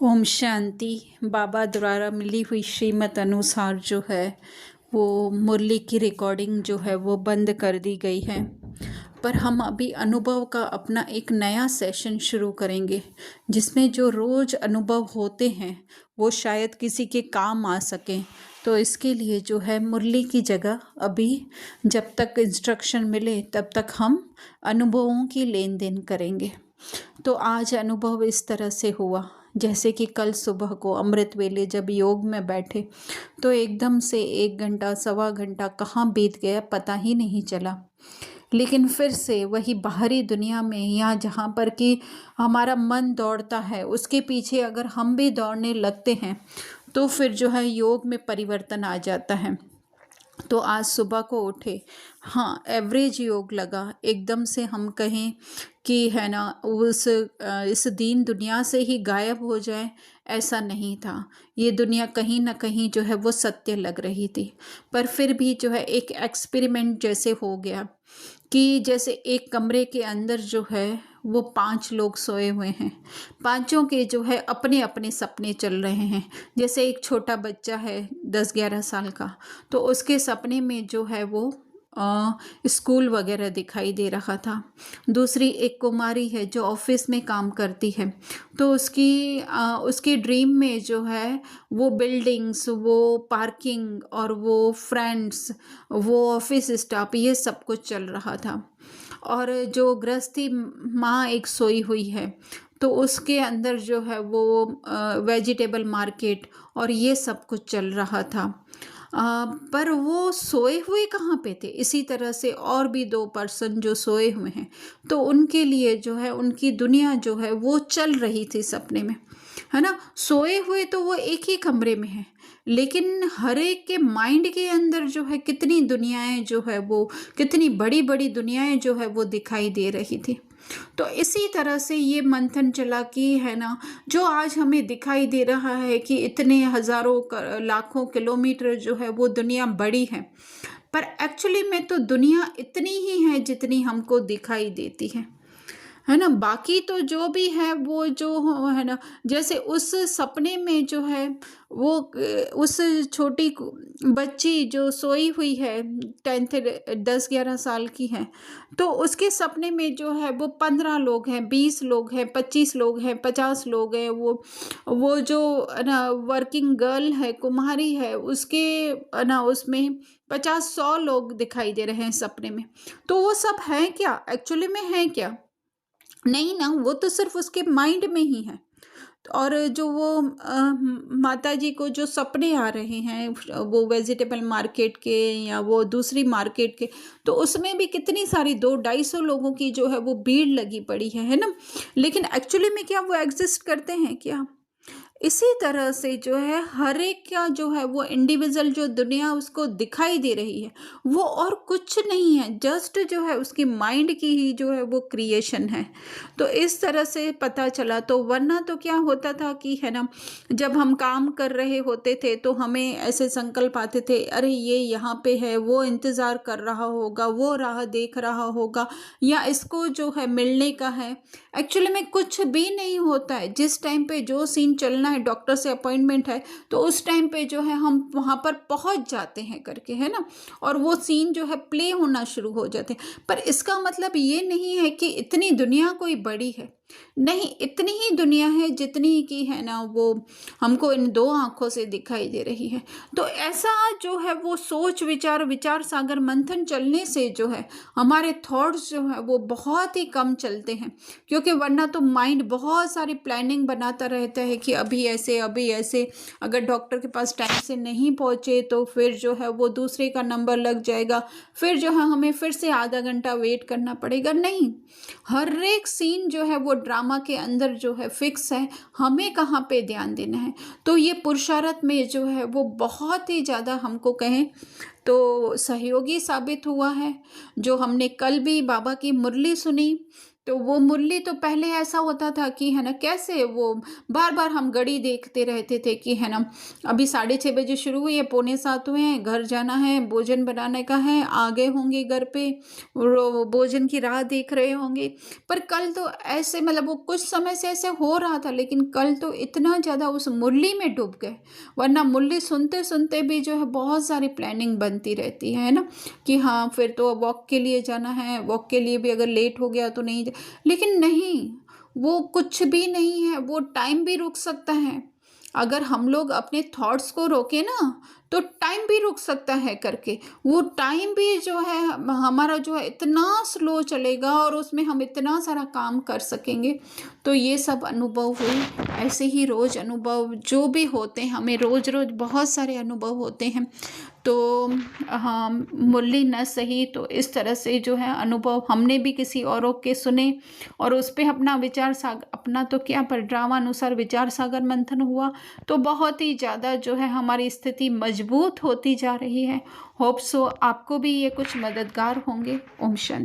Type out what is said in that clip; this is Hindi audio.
ओम शांति। बाबा द्वारा मिली हुई श्रीमत अनुसार जो है वो मुरली की रिकॉर्डिंग जो है वो बंद कर दी गई है, पर हम अभी अनुभव का अपना एक नया सेशन शुरू करेंगे जिसमें जो रोज़ अनुभव होते हैं वो शायद किसी के काम आ सकें। तो इसके लिए जो है मुरली की जगह अभी जब तक इंस्ट्रक्शन मिले तब तक हम अनुभवों की लेन देन करेंगे। तो आज अनुभव इस तरह से हुआ जैसे कि कल सुबह को अमृत वेले जब योग में बैठे तो एकदम से 1 घंटा सवा घंटा कहाँ बीत गया पता ही नहीं चला। लेकिन फिर से वही बाहरी दुनिया में या जहाँ पर कि हमारा मन दौड़ता है उसके पीछे अगर हम भी दौड़ने लगते हैं तो फिर जो है योग में परिवर्तन आ जाता है। तो आज सुबह को उठे, हाँ एवरेज योग लगा, एकदम से हम कहें कि है ना इस दीन दुनिया से ही गायब हो जाए ऐसा नहीं था। ये दुनिया कहीं ना कहीं जो है वो सत्य लग रही थी, पर फिर भी जो है एक एक्सपेरिमेंट जैसे हो गया कि जैसे एक कमरे के अंदर जो है वो 5 लोग सोए हुए हैं, पांचों के जो है अपने अपने सपने चल रहे हैं। जैसे एक छोटा बच्चा है 10-11 साल का, तो उसके सपने में जो है वो स्कूल वगैरह दिखाई दे रहा था। दूसरी एक कुमारी है जो ऑफिस में काम करती है, तो उसकी ड्रीम में जो है वो बिल्डिंग्स, वो पार्किंग और वो फ्रेंड्स, वो ऑफिस स्टाफ, ये सब कुछ चल रहा था। और जो गृहस्थी माँ एक सोई हुई है तो उसके अंदर जो है वो वेजिटेबल मार्केट और ये सब कुछ चल रहा था। पर वो सोए हुए कहाँ पे थे। इसी तरह से और भी 2 पर्सन जो सोए हुए हैं, तो उनके लिए जो है उनकी दुनिया जो है वो चल रही थी सपने में, है ना। सोए हुए तो वो एक ही कमरे में है, लेकिन हर एक के माइंड के अंदर जो है कितनी दुनियाएं जो है वो, कितनी बड़ी बड़ी दुनियाएं जो है वो दिखाई दे रही थी। तो इसी तरह से ये मंथन चला कि है ना, जो आज हमें दिखाई दे रहा है कि इतने हजारों लाखों किलोमीटर जो है वो दुनिया बड़ी है, पर एक्चुअली में तो दुनिया इतनी ही है जितनी हमको दिखाई देती है ना। बाकी तो जो भी है वो जो है ना, जैसे उस सपने में जो है वो उस छोटी बच्ची जो सोई हुई है 10th 10-11 साल की है, तो उसके सपने में जो है वो 15 लोग हैं, 20 लोग हैं, 25 लोग हैं, 50 लोग हैं। वो जो ना वर्किंग गर्ल है, कुम्हारी है, उसके ना उसमें 50-100 लोग दिखाई दे रहे हैं सपने में। तो वो सब है क्या, एक्चुअली में है क्या? नहीं ना, वो तो सिर्फ उसके माइंड में ही है। और जो वो माता जी को जो सपने आ रहे हैं वो वेजिटेबल मार्केट के या वो दूसरी मार्केट के, तो उसमें भी कितनी सारी 200-250 लोगों की जो है वो भीड़ लगी पड़ी है ना। लेकिन एक्चुअली में क्या वो एग्जिस्ट करते हैं क्या? इसी तरह से जो है हर एक का जो है वो इंडिविजुअल जो दुनिया उसको दिखाई दे रही है वो और कुछ नहीं है, जस्ट जो है उसकी माइंड की ही जो है वो क्रिएशन है। तो इस तरह से पता चला। तो वरना तो क्या होता था कि है ना, जब हम काम कर रहे होते थे तो हमें ऐसे संकल्प आते थे, अरे ये यहाँ पे है, वो इंतज़ार कर रहा होगा, वो राह देख रहा होगा, या इसको जो है मिलने का है। एक्चुअली में कुछ भी नहीं होता है। जिस टाइम पे जो सीन चलना है, डॉक्टर से अपॉइंटमेंट है, तो उस टाइम पे जो है हम वहाँ पर पहुँच जाते हैं करके, है ना, और वो सीन जो है प्ले होना शुरू हो जाते हैं। पर इसका मतलब ये नहीं है कि इतनी दुनिया कोई बड़ी है, नहीं, इतनी ही दुनिया है जितनी की है ना वो हमको इन 2 आंखों से दिखाई दे रही है। तो ऐसा जो है वो सोच विचार, विचार सागर मंथन चलने से जो है हमारे थॉट्स जो है वो बहुत ही कम चलते हैं, क्योंकि वरना तो माइंड बहुत सारी प्लानिंग बनाता रहता है कि अभी ऐसे अभी ऐसे, अगर डॉक्टर के पास टाइम से नहीं पहुँचे तो फिर जो है वो दूसरे का नंबर लग जाएगा, फिर जो है हमें फिर से आधा घंटा वेट करना पड़ेगा। नहीं, हर एक सीन जो है वो ड्रामा के अंदर जो है फिक्स है, हमें कहाँ पे ध्यान देना है। तो ये पुरुषार्थ में जो है वो बहुत ही ज़्यादा हमको कहें तो सहयोगी साबित हुआ है। जो हमने कल भी बाबा की मुरली सुनी, तो वो मुरली तो पहले ऐसा होता था कि है ना, कैसे वो बार बार हम घड़ी देखते रहते थे कि है ना, अभी 6:30 बजे शुरू हुई है, 6:45 हुए हैं, घर जाना है, भोजन बनाने का है, आ गए होंगे घर पे, भोजन की राह देख रहे होंगे। पर कल तो ऐसे मतलब वो कुछ समय से ऐसे हो रहा था, लेकिन कल तो इतना ज़्यादा उस मुरली में डूब गए। वरना मुरली सुनते सुनते भी जो है बहुत सारी प्लानिंग बनती रहती है ना, कि हाँ फिर तो वॉक के लिए जाना है, वॉक के लिए भी अगर लेट हो गया तो नहीं, लेकिन नहीं, वो कुछ भी नहीं है, वो टाइम भी रुक सकता है। अगर हम लोग अपने थॉट्स को रोके ना, तो टाइम भी रुक सकता है करके। वो टाइम भी जो है हमारा जो है इतना स्लो चलेगा और उसमें हम इतना सारा काम कर सकेंगे। तो ये सब अनुभव हुई, ऐसे ही रोज़ अनुभव जो भी होते हैं, हमें रोज़ रोज़ बहुत सारे अनुभव होते हैं। तो हाँ, मुरली न सही तो इस तरह से जो है अनुभव हमने भी किसी औरों के सुने, और उस पे अपना विचार सागर, अपना तो क्या पर ड्रामा अनुसार विचार सागर मंथन हुआ, तो बहुत ही ज़्यादा जो है हमारी स्थिति मजबूत होती जा रही है। होप सो आपको भी ये कुछ मददगार होंगे। ओम शांति।